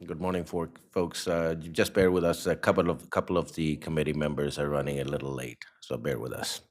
Good morning, folks. Just bear with us. A couple of the committee members are running a little late, so bear with us.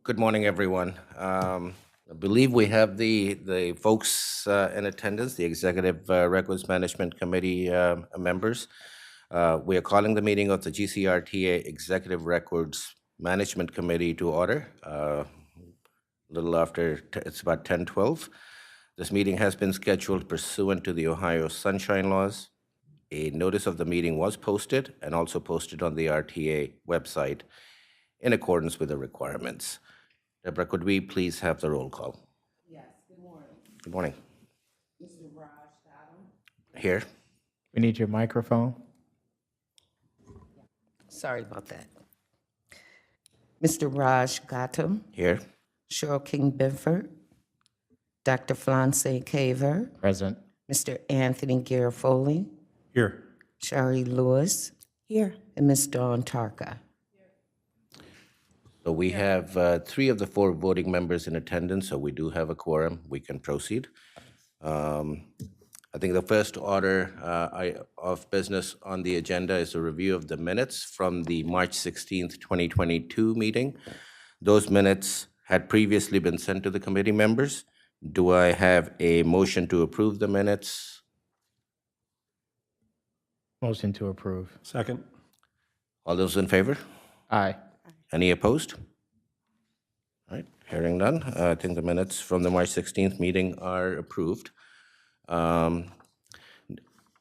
Good morning, everyone. I believe we have the folks in attendance, the Executive Records Management Committee members. We are calling the meeting of the GCRTA Executive Records Management Committee to order. A little after, it's about 10:12. This meeting has been scheduled pursuant to the Ohio Sunshine Laws. A notice of the meeting was posted and also posted on the RTA website in accordance with the requirements. Deborah, could we please have the roll call? Yes, good morning. Good morning. Mr. Raj Tatum. Here. We need your microphone. Sorry about that. Mr. Raj Gautam, Here. Cheryl King Benford, Dr. Flonse Caver, Present. Mr. Anthony Garofoli, Here. Shari Lewis, Here. and Ms. Dawn Tarka. So we have 3 of the 4 voting members in attendance, so we do have a quorum. We can proceed. I think the first order of business on the agenda is a review of the minutes from the March 16th, 2022 meeting. Those minutes had previously been sent to the committee members. Do I have a motion to approve the minutes? Motion to approve. Second. All those in favor? Aye. Any opposed? All right, hearing none, I think the minutes from the March 16th meeting are approved.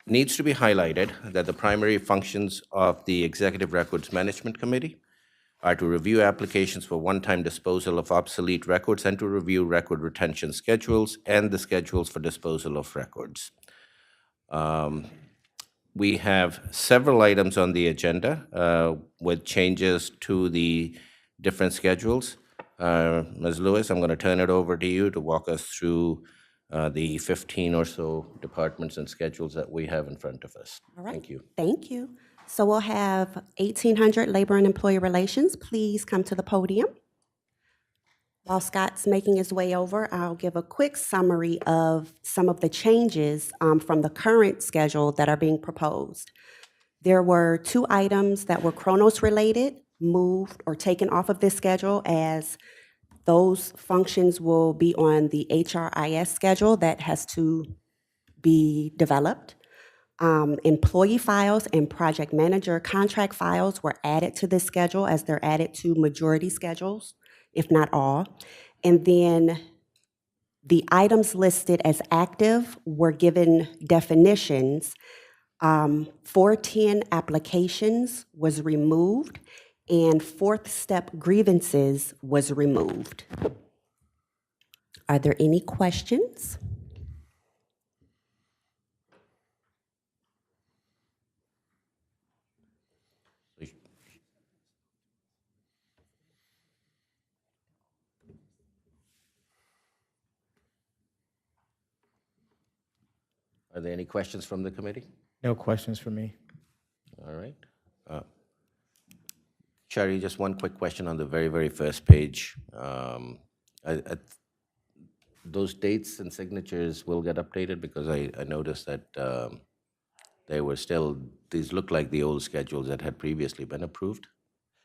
Needs to be highlighted that the primary functions of the Executive Records Management Committee are to review applications for one-time disposal of obsolete records and to review record retention schedules and the schedules for disposal of records. We have several items on the agenda with changes to the different schedules. Ms. Lewis, I'm going to turn it over to you to walk us through the 15 or so departments and schedules that we have in front of us. All right. Thank you. Thank you. So we'll have 1800 Labor and Employee Relations. Please come to the podium. While Scott's making his way over, I'll give a quick summary of some of the changes from the current schedule that are being proposed. There were 2 items that were Chronos related, moved or taken off of this schedule, as those functions will be on the HRIS schedule that has to be developed. Employee files and project manager contract files were added to this schedule as they're added to majority schedules, if not all. And then the items listed as active were given definitions. 410 applications was removed, and 4th step grievances was removed. Are there any questions? Are there any questions from the committee? No questions for me. All right. Shari, just one quick question on the very, very first page. Those dates and signatures will get updated because I noticed that they were still, these look like the old schedules that had previously been approved.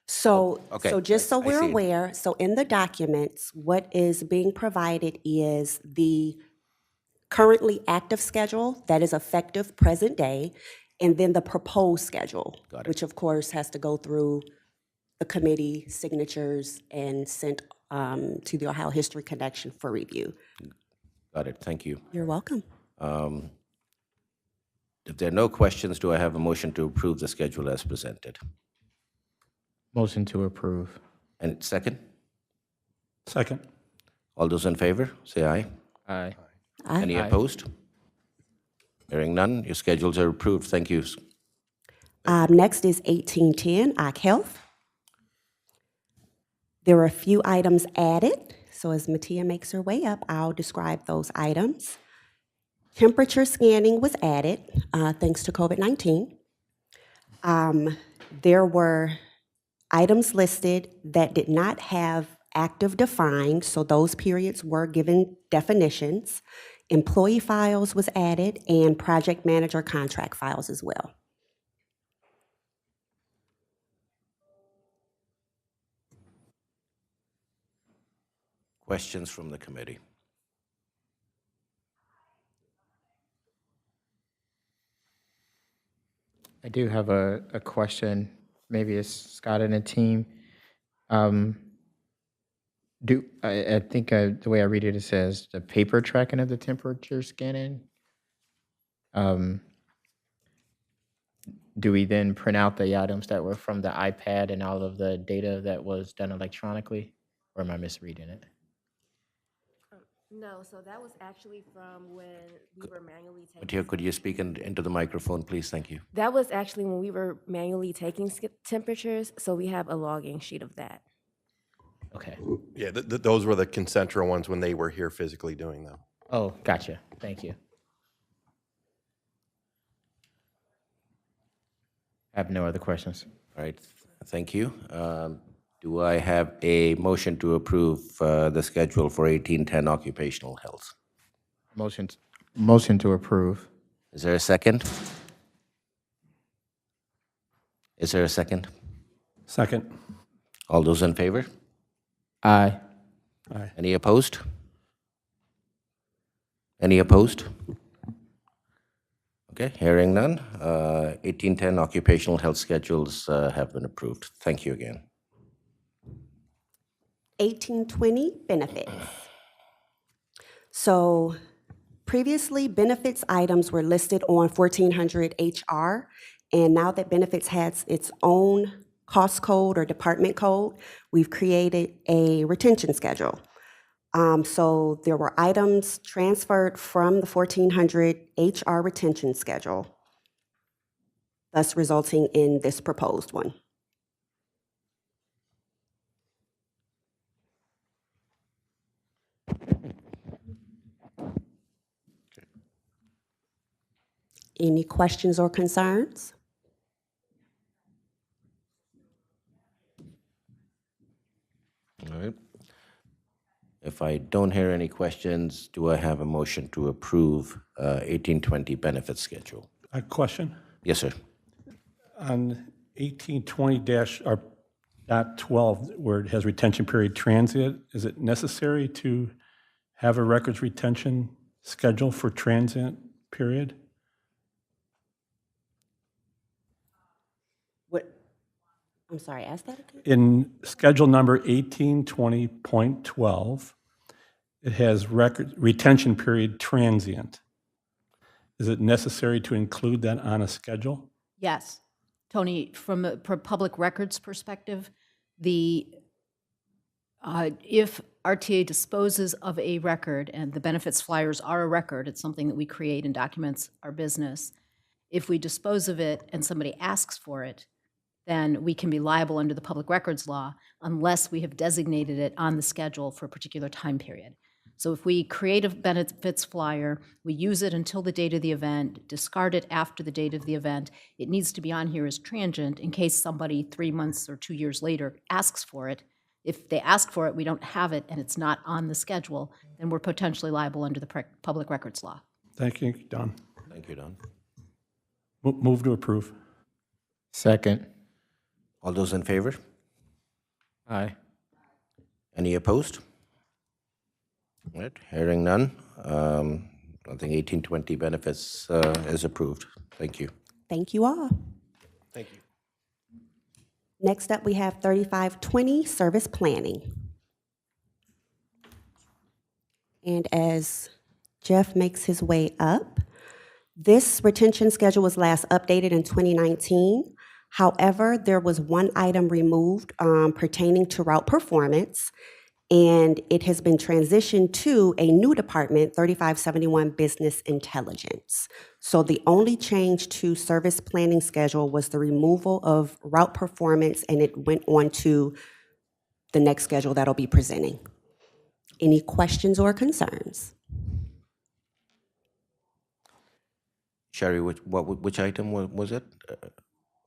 So, okay. so just so I we're see it. aware, so in the documents, what is being provided is the currently active schedule that is effective present day, and then the proposed schedule, Got it. which of course has to go through the committee signatures and sent to the Ohio History Connection for review. Got it, thank you. You're welcome. If there are no questions, do I have a motion to approve the schedule as presented? Motion to approve. And second? Second. All those in favor, say aye. Aye. Aye. Any Aye. opposed? Hearing none, your schedules are approved. Thank you. Next is 1810, OC Health. There were a few items added, so as Mattia makes her way up, I'll describe those items. Temperature scanning was added, thanks to COVID-19. There were items listed that did not have active defined, so those periods were given definitions. Employee files was added, and project manager contract files as well. Questions from the committee? I do have a question. Maybe it's Scott and the team. I think the way I read it, it says the paper tracking of the temperature scanning. Do we then print out the items that were from the iPad and all of the data that was done electronically? Or am I misreading it? No, so that was actually from when we were manually taking. Matia, could you speak into the microphone, please? Thank you. That was actually when we were manually taking temperatures, so we have a logging sheet of that. Okay. Yeah, those were the Concentra ones when they were here physically doing them. Oh, gotcha. Thank you. I have no other questions. All right, thank you. Do I have a motion to approve the schedule for 1810 occupational health? Motion to approve. Is there a second? Is there a second? Second. All those in favor? Aye. Aye. Any opposed? Any opposed? Okay, hearing none. 1810 occupational health schedules have been approved. Thank you again. 1820, benefits. So previously, benefits items were listed on 1400 HR, and now that benefits has its own cost code or department code, we've created a retention schedule. So there were items transferred from the 1400 HR retention schedule, thus resulting in this proposed one. Any questions or concerns? All right. If I don't hear any questions, do I have a motion to approve 1820 benefit schedule? A question? Yes, sir. On 1820-12, where it has retention period transient, is it necessary to have a records retention schedule for transient period? What, I'm sorry, ask that again? In schedule number 1820.12, it has record retention period transient. Is it necessary to include that on a schedule? Yes. Tony, from a public records perspective, if RTA disposes of a record, and the benefits flyers are a record, it's something that we create and documents our business. If we dispose of it and somebody asks for it, then we can be liable under the public records law unless we have designated it on the schedule for a particular time period. So if we create a benefits flyer, we use it until the date of the event, discard it after the date of the event, it needs to be on here as transient in case somebody 3 months or 2 years later asks for it. If they ask for it, we don't have it, and it's not on the schedule, then we're potentially liable under the public records law. Thank you, Don. Thank you, Don. Move to approve. Second. All those in favor? Aye. Any opposed? All right, hearing none. I think 1820 benefits is approved. Thank you. Thank you all. Thank you. Next up, we have 3520, service planning. And as Jeff makes his way up, this retention schedule was last updated in 2019. However, there was one item removed pertaining to route performance, and it has been transitioned to a new department, 3571 Business Intelligence. So the only change to service planning schedule was the removal of route performance, and it went on to the next schedule that'll be presenting. Any questions or concerns? Sherry, which item was it?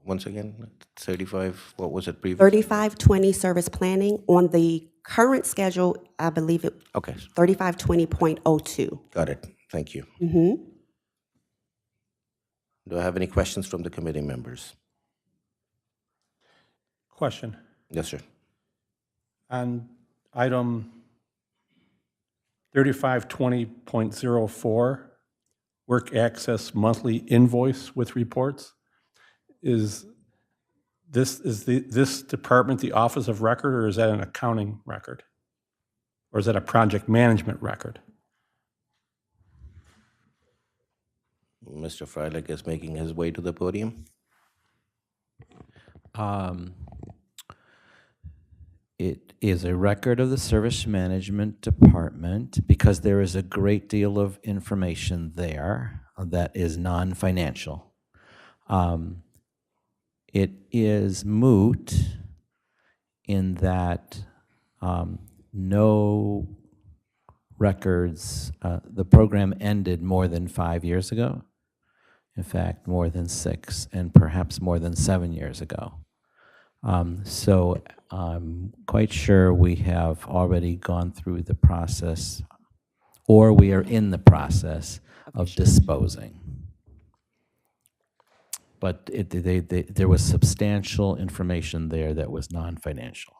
Once again, 35, what was it previously? 3520 service planning. On the current schedule, I believe it, Okay, 3520.02. got it. Thank you. Mm-hmm. Do I have any questions from the committee members? Question. Yes, sir. On item 3520.04, work access monthly invoice with reports. Is this department the office of record, or is that an accounting record? Or is that a project management record? Mr. Freilich is making his way to the podium. It is a record of the Service Management Department because there is a great deal of information there that is non-financial. It is moot in that no records, the program ended more than 5 years ago. In fact, more than 6 and perhaps more than 7 years ago. So I'm quite sure we have already gone through the process, or we are in the process of disposing. But there was substantial information there that was non-financial.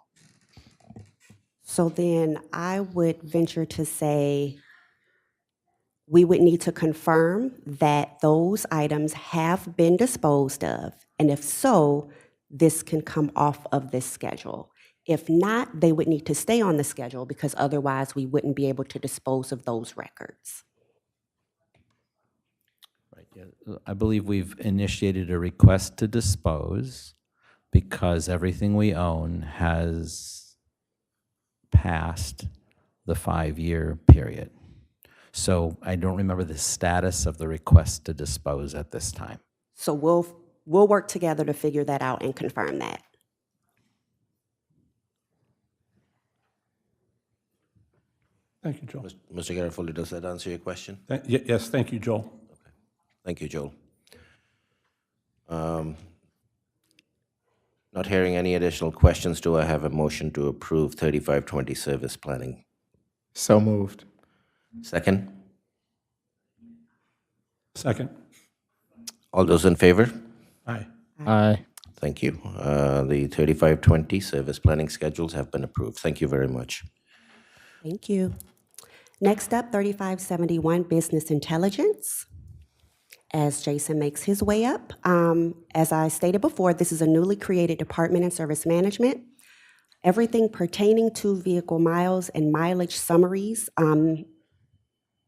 So then I would venture to say we would need to confirm that those items have been disposed of. And if so, this can come off of this schedule. If not, they would need to stay on the schedule because otherwise we wouldn't be able to dispose of those records. Right. Yeah. I believe we've initiated a request to dispose because everything we own has passed the 5-year period. So I don't remember the status of the request to dispose at this time. So we'll work together to figure that out and confirm that. Thank you, Joel. Mr. Garofoli, does that answer your question? Yes, thank you, Joel. Thank you, Joel. Not hearing any additional questions, do I have a motion to approve 3520 service planning? So moved. Second? Second. All those in favor? Aye. Aye. Thank you. The 3520 service planning schedules have been approved. Thank you very much. Thank you. Next up, 3571, business intelligence. As Jason makes his way up, as I stated before, this is a newly created department in service management. Everything pertaining to vehicle miles and mileage summaries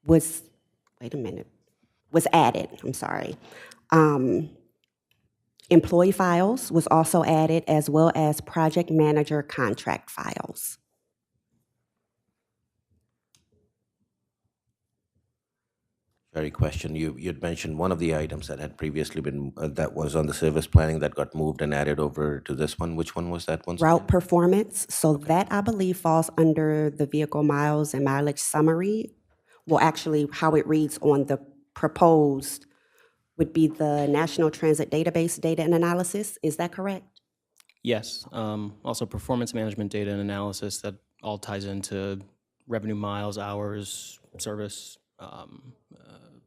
was added, I'm sorry. Employee files was also added, as well as project manager contract files. Very question. You'd mentioned one of the items that had previously been, that was on the service planning that got moved and added over to this one. Which one was that one? Route performance, so that I believe falls under the vehicle miles and mileage summary. Well, actually, how it reads on the proposed would be the National Transit Database Data and Analysis. Is that correct? Yes. Also performance management data and analysis, that all ties into revenue miles, hours, service,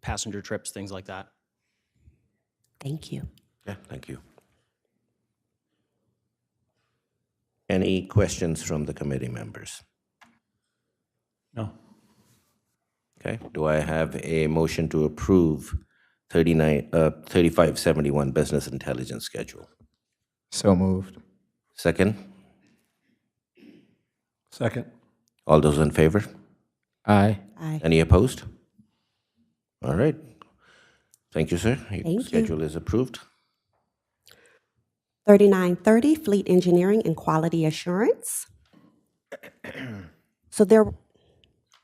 passenger trips, things like that. Thank you. Yeah, thank you. Any questions from the committee members? No. Okay, do I have a motion to approve 3571 business intelligence schedule? So moved. Second? Second. All those in favor? Aye. Aye. Any opposed? All right. Thank you, sir. Your Thank you. schedule is approved. 3930, fleet engineering and quality assurance. So there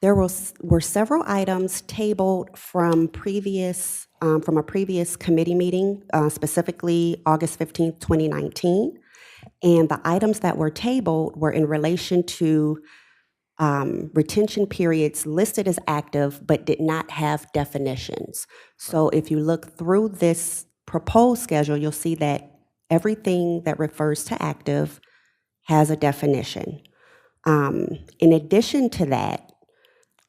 were several items tabled from a previous committee meeting, specifically August 15th, 2019. And the items that were tabled were in relation to retention periods listed as active but did not have definitions. So if you look through this proposed schedule, you'll see that everything that refers to active has a definition. In addition to that,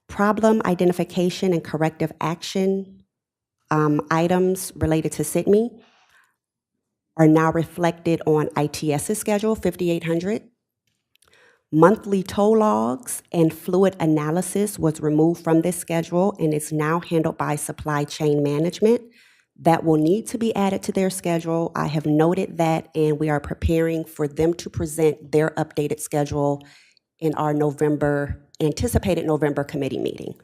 problem identification and corrective action items related to SITME are now reflected on ITS's schedule, 5800. Monthly tow logs and fluid analysis was removed from this schedule and is now handled by supply chain management. That will need to be added to their schedule. I have noted that, and we are preparing for them to present their updated schedule in our anticipated November committee meeting.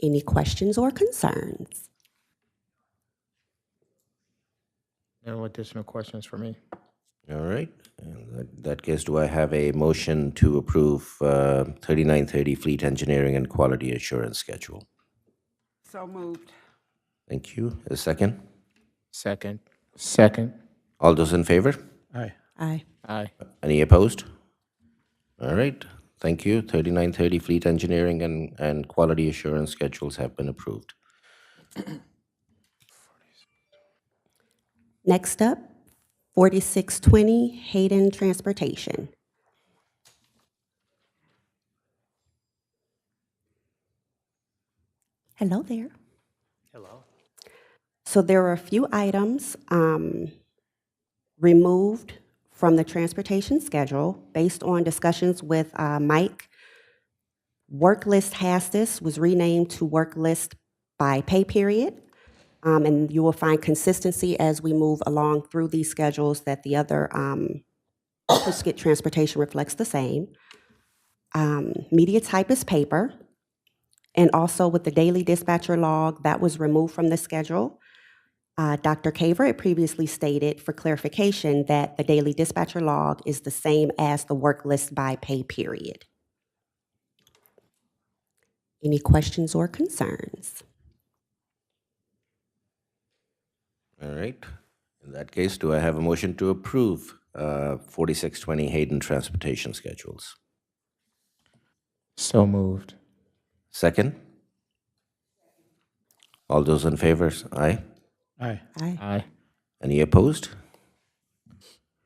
Any questions or concerns? No additional questions for me. All right. In that case, do I have a motion to approve 3930 Fleet Engineering and Quality Assurance Schedule? So moved. Thank you. A second? Second. Second. All those in favor? Aye. Aye. Aye. Any opposed? All right. Thank you. 3930 Fleet Engineering and Quality Assurance Schedules have been approved. Next up, 4620 Hayden Transportation. Hello there. Hello. So there are a few items removed from the transportation schedule based on discussions with Mike. Work list HASTIS was renamed to work list by pay period. And you will find consistency as we move along through these schedules that the other Triscuit transportation reflects the same. Media type is paper. And also with the daily dispatcher log, that was removed from the schedule. Dr. Caver had previously stated for clarification that the daily dispatcher log is the same as the work list by pay period. Any questions or concerns? All right. In that case, do I have a motion to approve 4620 Hayden Transportation Schedules? So moved. Second? All those in favor? Aye. Aye. Aye. Aye. Any opposed?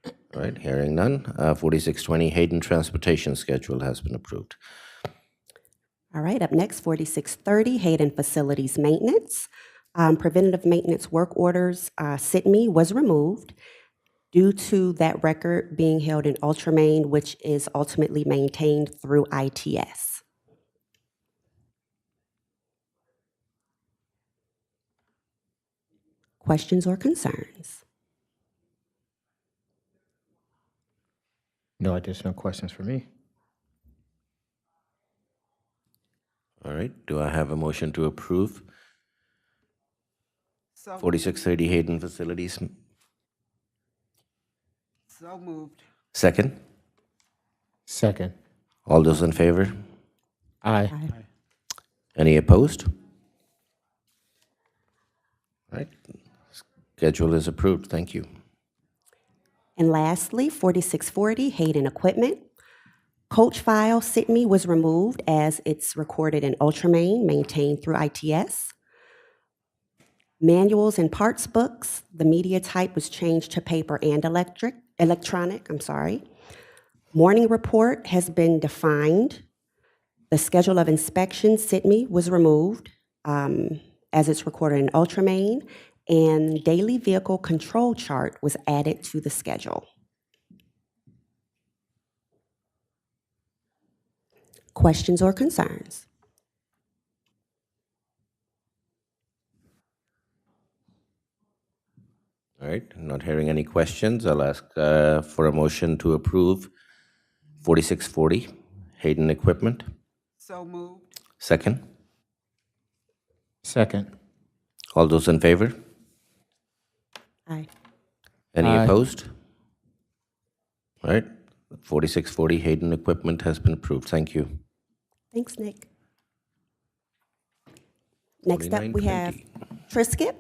All right, hearing none. 4620 Hayden Transportation Schedule has been approved. All right, up next, 4630 Hayden Facilities Maintenance. Preventative maintenance work orders, SITME was removed due to that record being held in Ultramain, which is ultimately maintained through ITS. Questions or concerns? No additional questions for me. All right, do I have a motion to approve 4630 Hayden Facilities? So moved. Second? Second. All those in favor? Aye. Any opposed? All right, schedule is approved. Thank you. And lastly, 4640 Hayden Equipment. Coach file SITME was removed as it's recorded in Ultramain, maintained through ITS. Manuals and parts books, the media type was changed to paper and electronic. Morning report has been defined. The schedule of inspection, SITME, was removed as it's recorded in Ultramain, and daily vehicle control chart was added to the schedule. Questions or concerns? All right, not hearing any questions. I'll ask for a motion to approve 4640 Hayden Equipment. So moved. Second? Second. All those in favor? Aye. Any Aye. opposed? All right, 4640 Hayden Equipment has been approved. Thank you. Thanks, Nick. Next up, we have 4920. Triscuit.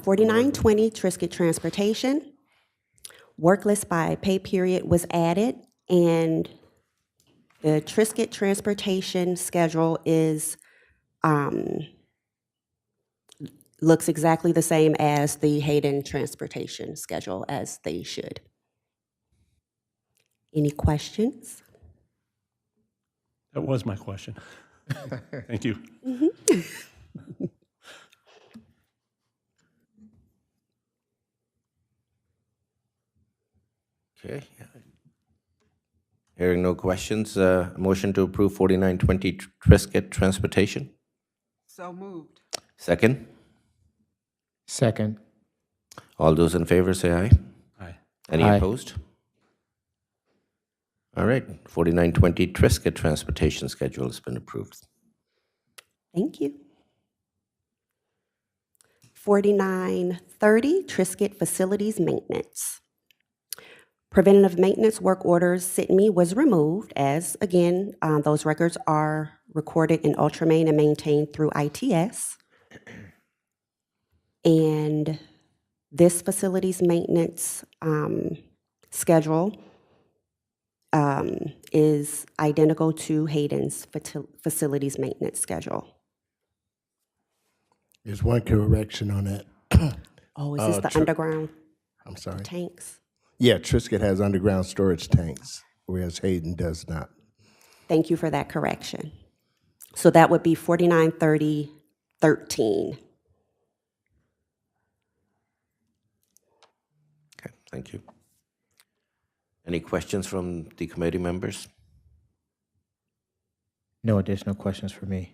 4920 Triscuit Transportation. Work list by pay period was added, and the Triscuit Transportation schedule is looks exactly the same as the Hayden Transportation schedule, as they should. Any questions? That was my question. Thank you. Okay. Hearing no questions, motion to approve 4920 Triscuit Transportation. So moved. Second. Second. All those in favor say aye. Aye. Any Aye. opposed? All right, 4920 Triscuit Transportation schedule has been approved. Thank you. 4930 Triscuit Facilities Maintenance. Preventative maintenance work orders SITME was removed as, again, those records are recorded in Ultramain and maintained through ITS. And this facilities maintenance schedule is identical to Hayden's facilities maintenance schedule. There's one correction on that. Oh, is this the underground I'm sorry. tanks? Yeah, Triscuit has underground storage tanks, whereas Hayden does not. Thank you for that correction. So that would be 493013. Okay, thank you. Any questions from the committee members? No additional questions for me.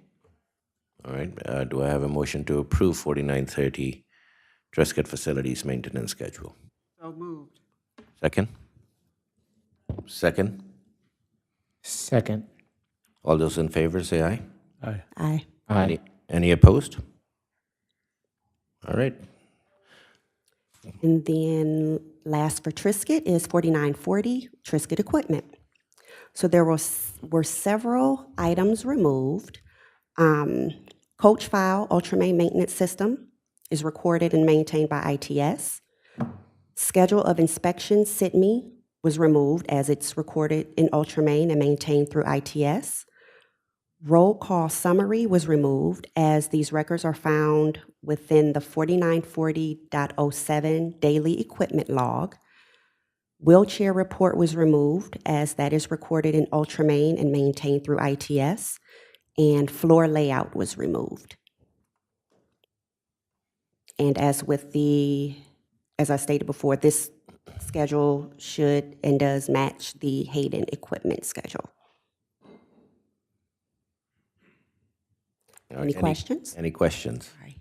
All right, do I have a motion to approve 4930 Triscuit Facilities Maintenance Schedule? So moved. Second? Second? Second. All those in favor say aye. Aye. Aye. Aye. Any opposed? All right, And then last for Triscuit is 4940 Triscuit Equipment. So there were several items removed. Coach file Ultramain maintenance system is recorded and maintained by ITS. Schedule of inspection SITME was removed as it's recorded in Ultramain and maintained through ITS. Roll call summary was removed as these records are found within the 4940.07 daily equipment log. Wheelchair report was removed as that is recorded in Ultramain and maintained through ITS. And floor layout was removed. And as I stated before, this schedule should and does match the Hayden equipment schedule. All right, Any questions? Any questions? Sorry.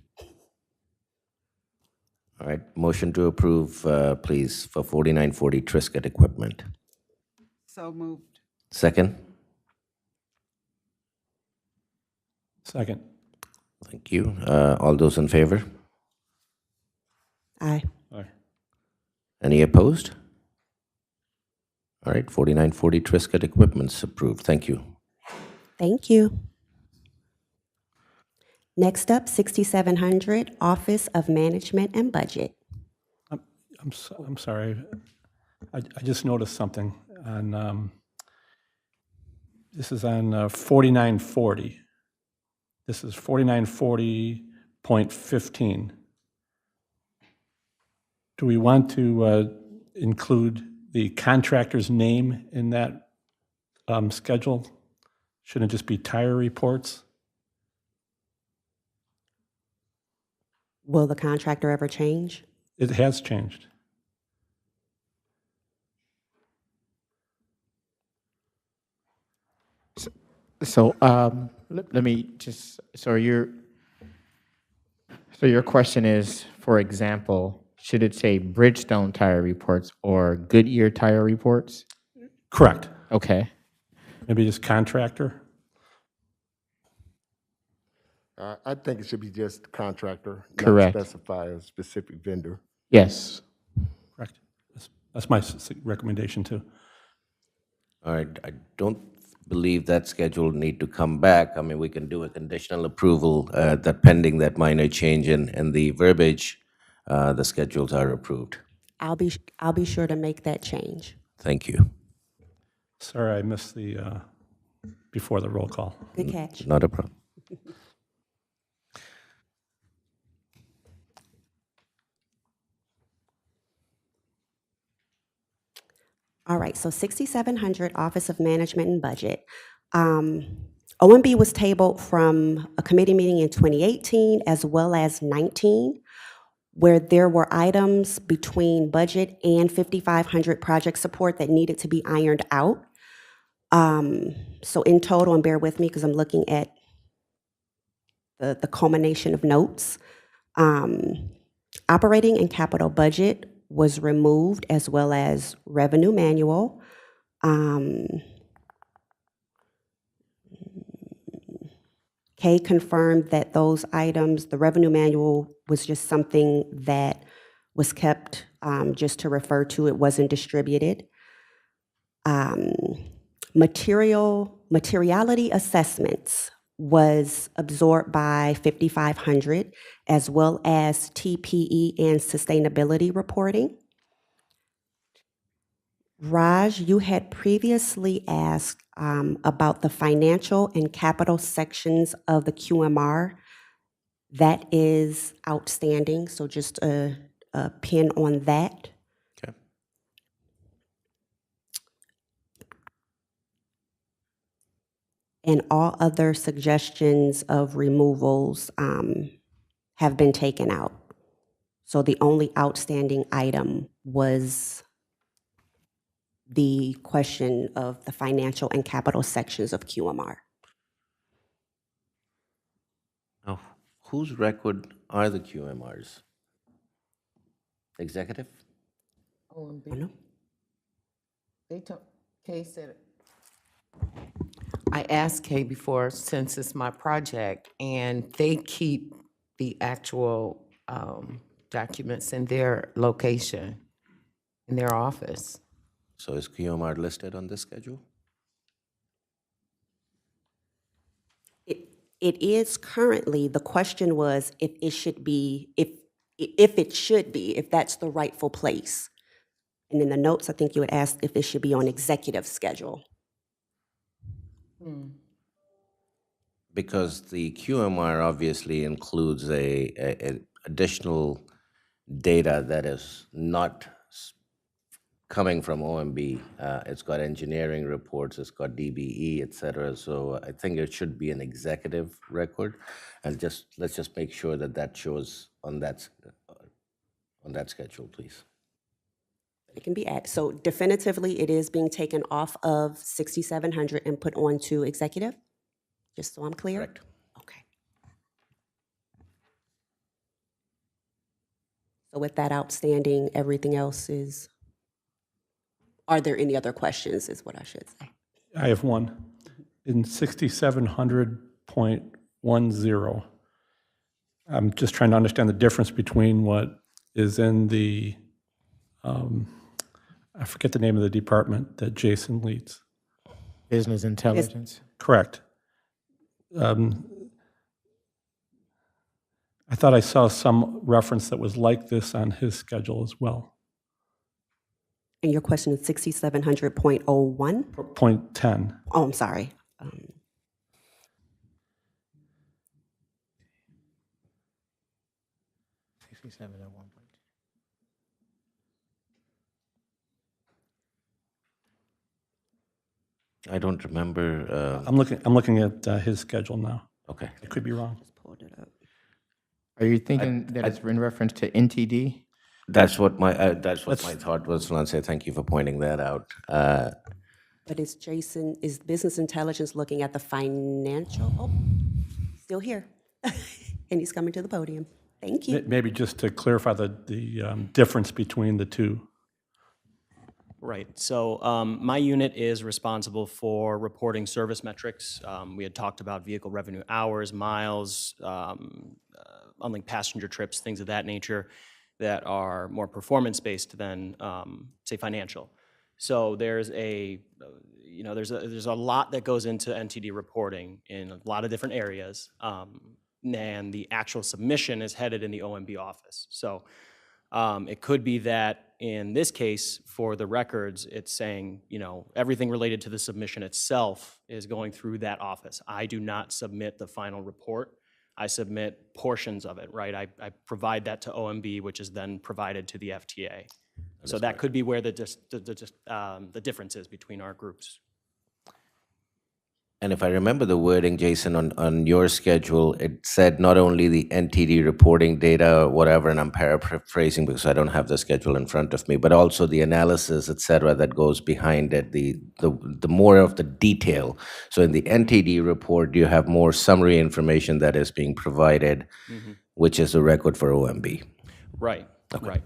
All right, motion to approve, please, for 4940 Triscuit Equipment. So moved. Second? Second. Thank you. All those in favor? Aye. Aye. Any opposed? All right, 4940 Triscuit Equipment's approved. Thank you. Thank you. Next up, 6700 Office of Management and Budget. I'm sorry. I just noticed something on, this is on 4940. This is 4940.15. Do we want to include the contractor's name in that schedule? Shouldn't it just be tire reports? Will the contractor ever change? It has changed. So let me just, so your question is, for example, should it say Bridgestone tire reports or Goodyear tire reports? Correct. Okay. Maybe just contractor? I think it should be just contractor, Correct. not specify a specific vendor. Yes. Correct. That's my recommendation too. All right, I don't believe that schedule need to come back. I mean, we can do a conditional approval that pending that minor change in the verbiage, the schedules are approved. I'll be sure to make that change. Thank you. Sorry, I missed the, before the roll call. Good catch. Not a problem. All right, so 6700 Office of Management and Budget. OMB was tabled from a committee meeting in 2018 as well as 19. where there were items between budget and 5,500 project support that needed to be ironed out. So in total, and bear with me because I'm looking at the culmination of notes, operating and capital budget was removed, as well as revenue manual. Kay confirmed that those items, the revenue manual was just something that was kept just to refer to, it wasn't distributed. Materiality assessments was absorbed by 5,500, as well as TPE and sustainability reporting. Raj, you had previously asked about the financial and capital sections of the QMR. That is outstanding, so just a pin on that. Okay. And all other suggestions of removals have been taken out. So the only outstanding item was the question of the financial and capital sections of QMR. Now, whose record are the QMRs? Executive? OMB. They took, Kay said it. I asked Kay before, since it's my project, and they keep the actual documents in their location, in their office. So is QMR listed on this schedule? It is currently, the question was if it should be, if that's the rightful place. And in the notes, I think you had asked if it should be on executive schedule. Because the QMR obviously includes a additional data that is not coming from OMB. It's got engineering reports, it's got DBE, et cetera. So I think it should be an executive record. And let's just make sure that that shows on that schedule, please. It can be added. So definitively, it is being taken off of 6,700 and put onto executive? Just so I'm clear? Correct. Okay. So with that outstanding, everything else is, are there any other questions, is what I should say? I have one. In 6700.10, I'm just trying to understand the difference between what is in the, I forget the name of the department that Jason leads. Business intelligence. Correct. I thought I saw some reference that was like this on his schedule as well. And your question is 6700.01? Point 10. Oh, I'm sorry. 67 at 1 point. I don't remember. I'm looking at his schedule now. Okay. I could be wrong. Just pulled it up. Are you thinking that it's in reference to NTD? That's what my thought was, Lance. Thank you for pointing that out. But is Jason, is business intelligence looking at the financial? Oh, still here. And he's coming to the podium. Thank you. Maybe just to clarify the difference between the two. Right. So my unit is responsible for reporting service metrics. We had talked about vehicle revenue hours, miles, unlinked passenger trips, things of that nature that are more performance-based than, say, financial. So there's a lot that goes into NTD reporting in a lot of different areas, and the actual submission is headed in the OMB office. So it could be that in this case, for the records, it's saying, everything related to the submission itself is going through that office. I do not submit the final report. I submit portions of it, right? I provide that to OMB, which is then provided to the FTA. So that could be where the difference is between our groups. And if I remember the wording, Jason, on your schedule, it said not only the NTD reporting data or whatever, and I'm paraphrasing because I don't have the schedule in front of me, but also the analysis, et cetera, that goes behind it, the more of the detail. So in the NTD report, you have more summary information that is being provided, which is a record for OMB. Right, right.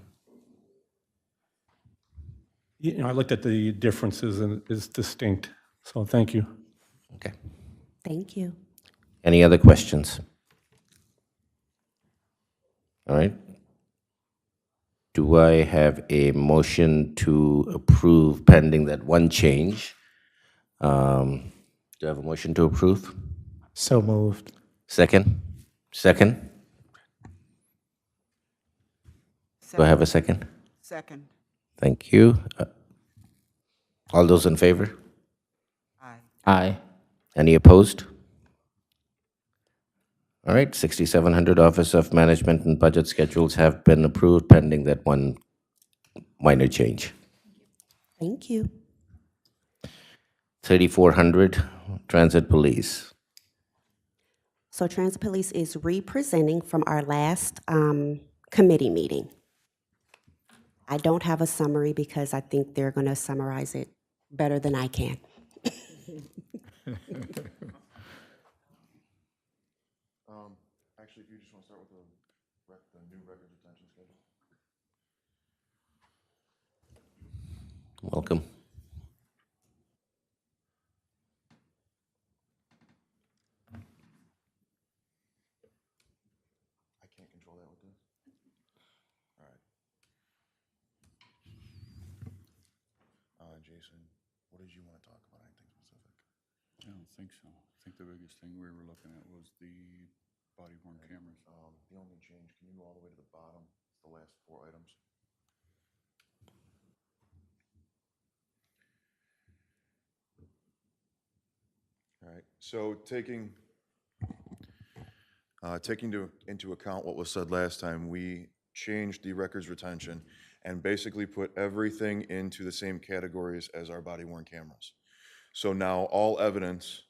You know, I looked at the differences and it's distinct, so thank you. Okay. Thank you. Any other questions? All right. Do I have a motion to approve pending that one change? Do I have a motion to approve? So moved. Second? Second? Do I have a second? Second. Thank you. All those in favor? Aye. Aye. Any opposed? All right, 6700 Office of Management and Budget schedules have been approved pending that one minor change. Thank you. 3400 Transit Police. So Transit Police is representing from our last committee meeting. I don't have a summary because I think they're going to summarize it better than I can. Actually, if you just want to start with the new record retention schedule. Welcome. I can't control that with this. All right. Jason, what did you want to talk about? Anything specific? I don't think so. I think the biggest thing we were looking at was the body-worn cameras. The only change, can you go all the way to the bottom, the last 4 items? All right, so taking into account what was said last time, we changed the records retention and basically put everything into the same categories as our body-worn cameras. So now all evidence,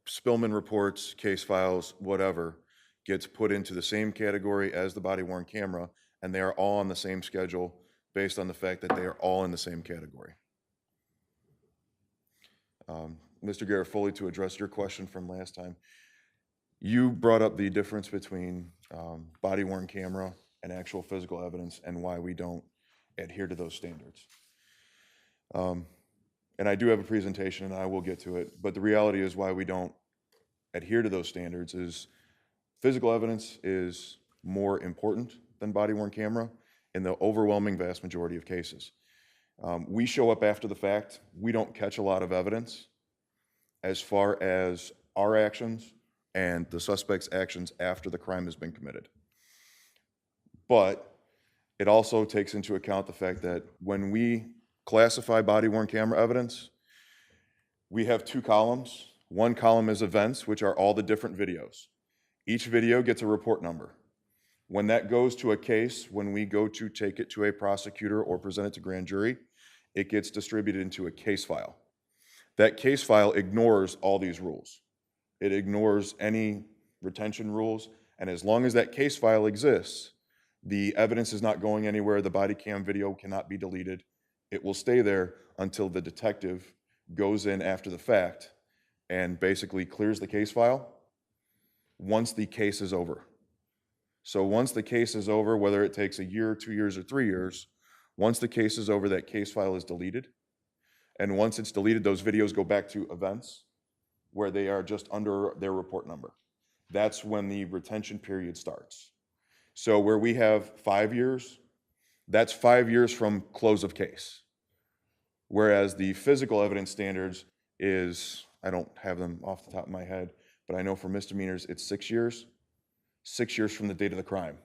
Spillman reports, case files, whatever, gets put into the same category as the body-worn camera, and they are all on the same schedule based on the fact that they are all in the same category. Mr. Garofoli, to address your question from last time, you brought up the difference between body-worn camera and actual physical evidence and why we don't adhere to those standards. And I do have a presentation, and I will get to it, but the reality is why we don't adhere to those standards is physical evidence is more important than body-worn camera in the overwhelming vast majority of cases. We show up after the fact. We don't catch a lot of evidence as far as our actions and the suspect's actions after the crime has been committed. But it also takes into account the fact that when we classify body-worn camera evidence, we have 2 columns. One column is events, which are all the different videos. Each video gets a report number. When that goes to a case, when we go to take it to a prosecutor or present it to grand jury, it gets distributed into a case file. That case file ignores all these rules. It ignores any retention rules, and as long as that case file exists, the evidence is not going anywhere, the body cam video cannot be deleted. It will stay there until the detective goes in after the fact and basically clears the case file once the case is over. So once the case is over, whether it takes a year, 2 years, or 3 years, once the case is over, that case file is deleted. And once it's deleted, those videos go back to events where they are just under their report number. That's when the retention period starts. So where we have 5 years, that's 5 years from close of case. Whereas the physical evidence standards is, I don't have them off the top of my head, but I know for misdemeanors, it's 6 years. 6 years from the date of the crime.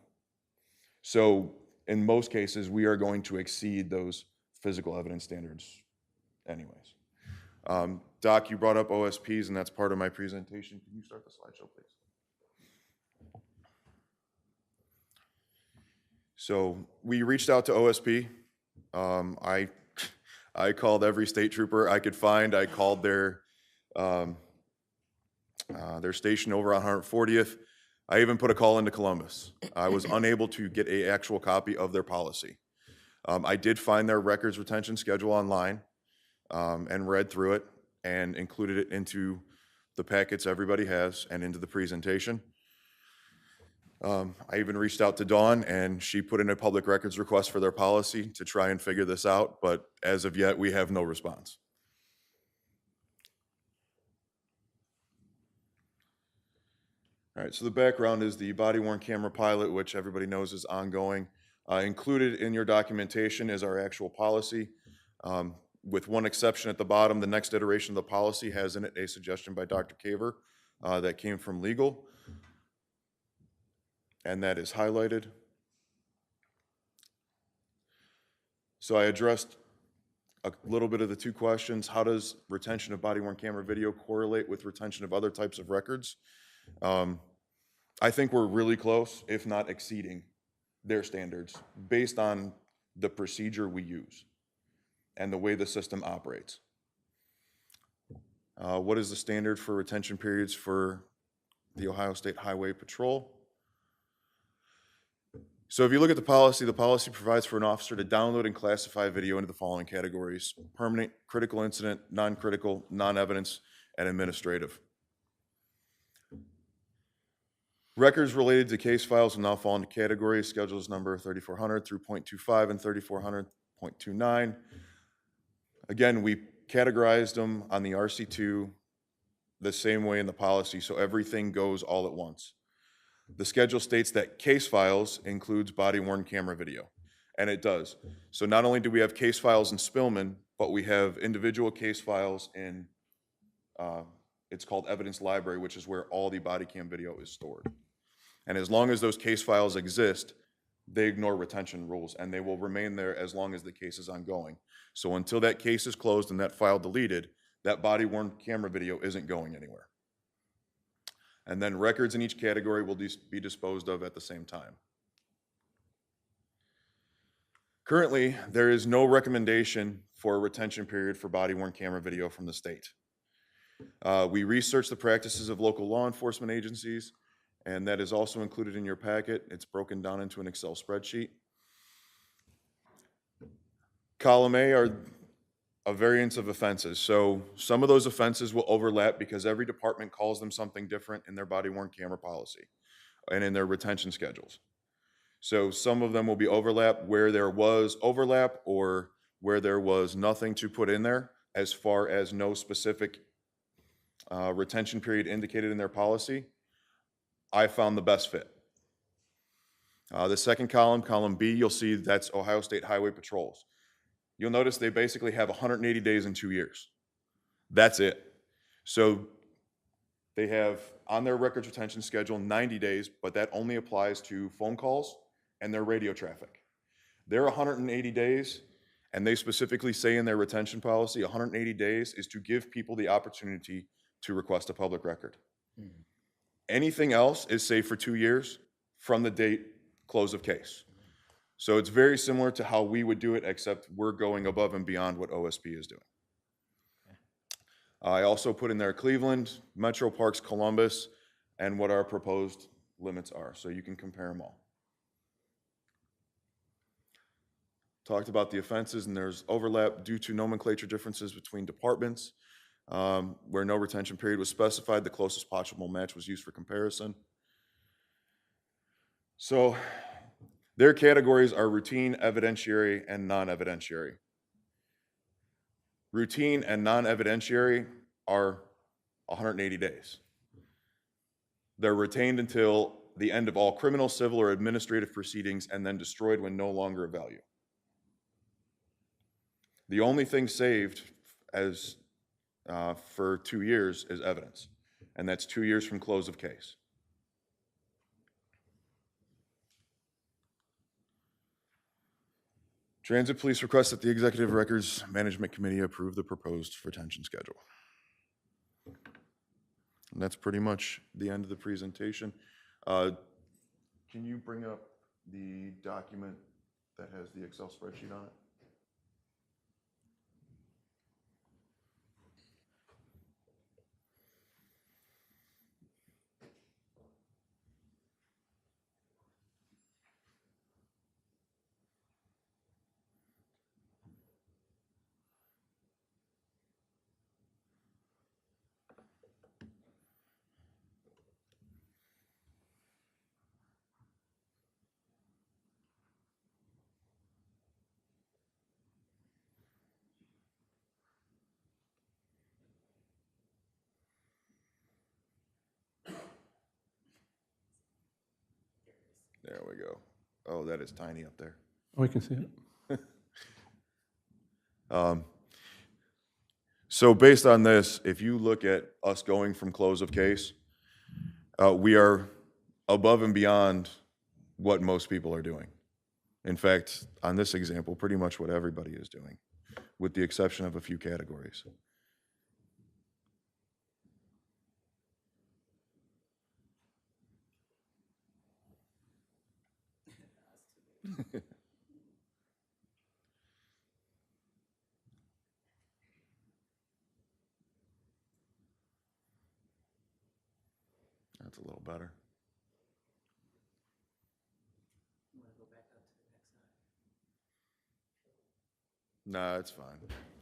So in most cases, we are going to exceed those physical evidence standards anyways. Doc, you brought up OSPs, and that's part of my presentation. Can you start the slideshow, please? So we reached out to OSP. I called every state trooper I could find. I called their They're stationed over on 140th. I even put a call into Columbus. I was unable to get an actual copy of their policy. I did find their records retention schedule online and read through it and included it into the packets everybody has and into the presentation. I even reached out to Dawn, and she put in a public records request for their policy to try and figure this out, but as of yet, we have no response. All right, so the background is the body-worn camera pilot, which everybody knows is ongoing. Included in your documentation is our actual policy. With one exception at the bottom, the next iteration of the policy has in it a suggestion by Dr. Caver that came from legal, and that is highlighted. So I addressed a little bit of the two questions. How does retention of body-worn camera video correlate with retention of other types of records? I think we're really close, if not exceeding their standards, based on the procedure we use and the way the system operates. What is the standard for retention periods for the Ohio State Highway Patrol? So if you look at the policy provides for an officer to download and classify video into the following categories: permanent, critical incident, non-critical, non-evidence, and administrative. Records related to case files will now fall into categories, schedules number 3400 through .25 and 3400.29. Again, we categorized them on the RC2 the same way in the policy, so everything goes all at once. The schedule states that case files includes body-worn camera video, and it does. So not only do we have case files in Spillman, but we have individual case files in, it's called evidence library, which is where all the body cam video is stored. And as long as those case files exist, they ignore retention rules, and they will remain there as long as the case is ongoing. So until that case is closed and that file deleted, that body-worn camera video isn't going anywhere. And then records in each category will be disposed of at the same time. Currently, there is no recommendation for a retention period for body-worn camera video from the state. We researched the practices of local law enforcement agencies, and that is also included in your packet. It's broken down into an Excel spreadsheet. Column A are a variance of offenses. So some of those offenses will overlap because every department calls them something different in their body-worn camera policy and in their retention schedules. So some of them will be overlap where there was overlap or where there was nothing to put in there as far as no specific retention period indicated in their policy. I found the best fit. The second column, column B, you'll see that's Ohio State Highway Patrols. You'll notice they basically have 180 days in 2 years. That's it. So they have on their records retention schedule 90 days, but that only applies to phone calls and their radio traffic. Their 180 days, and they specifically say in their retention policy, 180 days is to give people the opportunity to request a public record. Anything else is saved for 2 years from the date close of case. So it's very similar to how we would do it, except we're going above and beyond what OSP is doing. I also put in there Cleveland, Metro Parks, Columbus, and what our proposed limits are, so you can compare them all. Talked about the offenses, and there's overlap due to nomenclature differences between departments. Where no retention period was specified, the closest possible match was used for comparison. So their categories are routine, evidentiary, and non-evidentiary. Routine and non-evidentiary are 180 days. They're retained until the end of all criminal, civil, or administrative proceedings and then destroyed when no longer of value. The only thing saved as for 2 years is evidence, and that's 2 years from close of case. Transit Police requests that the Executive Records Management Committee approve the proposed retention schedule. And that's pretty much the end of the presentation. Can you bring up the document that has the Excel spreadsheet on it? There we go. Oh, that is tiny up there. We can see it. So based on this, if you look at us going from close of case, we are above and beyond what most people are doing. In fact, on this example, pretty much what everybody is doing, with the exception of a few categories. That's a little better. Nah, it's fine.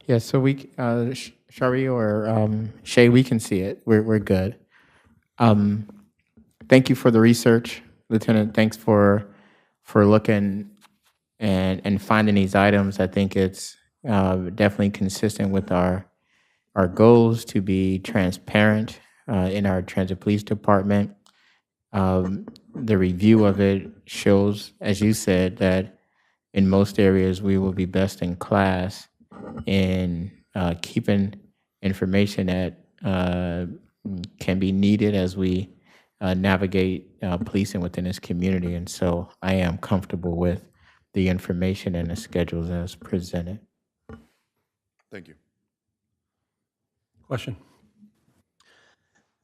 Yeah, so Shari or Shay, we can see it. We're good. Thank you for the research, Lieutenant. Thanks for looking and finding these items. I think it's definitely consistent with our goals to be transparent in our transit police department. The review of it shows, as you said, that in most areas we will be best in class in keeping information that can be needed as we navigate policing within this community. And so I am comfortable with the information and the schedules as presented. Thank you. Question.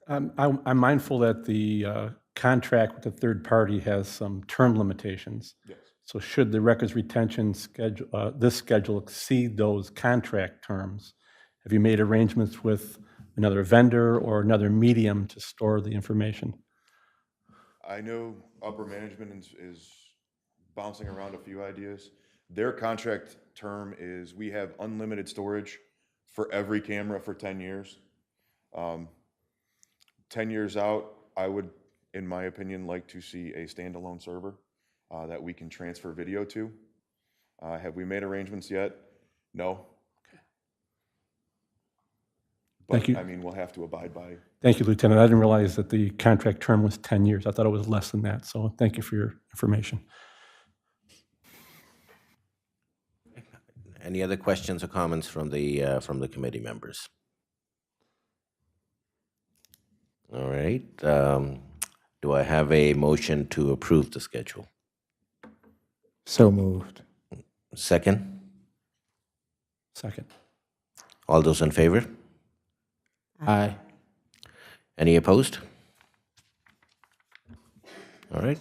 I'm mindful that the contract with the third party has some term limitations. Yes. So should the records retention schedule, this schedule exceed those contract terms, have you made arrangements with another vendor or another medium to store the information? I know upper management is bouncing around a few ideas. Their contract term is we have unlimited storage for every camera for 10 years. 10 years out, I would, in my opinion, like to see a standalone server that we can transfer video to. Have we made arrangements yet? No. Okay. But, Thank you. I mean, we'll have to abide by. Thank you, Lieutenant. I didn't realize that the contract term was 10 years. I thought it was less than that. So thank you for your information. Any other questions or comments from the committee members? All right. Do I have a motion to approve the schedule? So moved. Second? Second. All those in favor? Aye. Any opposed? All right.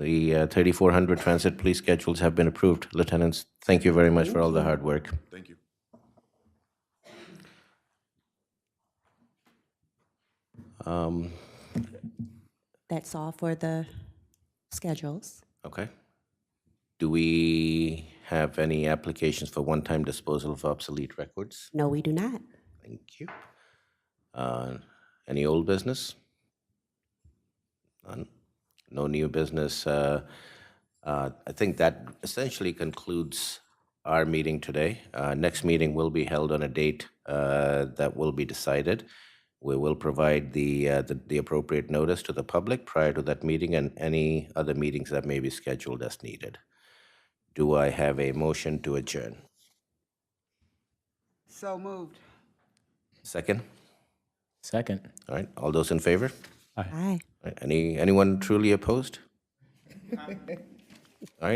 The 3,400 transit police schedules have been approved. Lieutenants, thank you very much for all the hard work. Thank you. That's all for the schedules. Okay. Do we have any applications for one-time disposal of obsolete records? No, we do not. Thank you. Any old business? None. No new business. I think that essentially concludes our meeting today. Next meeting will be held on a date that will be decided. We will provide the appropriate notice to the public prior to that meeting and any other meetings that may be scheduled as needed. Do I have a motion to adjourn? So moved. Second? Second. All right. All those in favor? Aye. Anyone truly opposed? All right.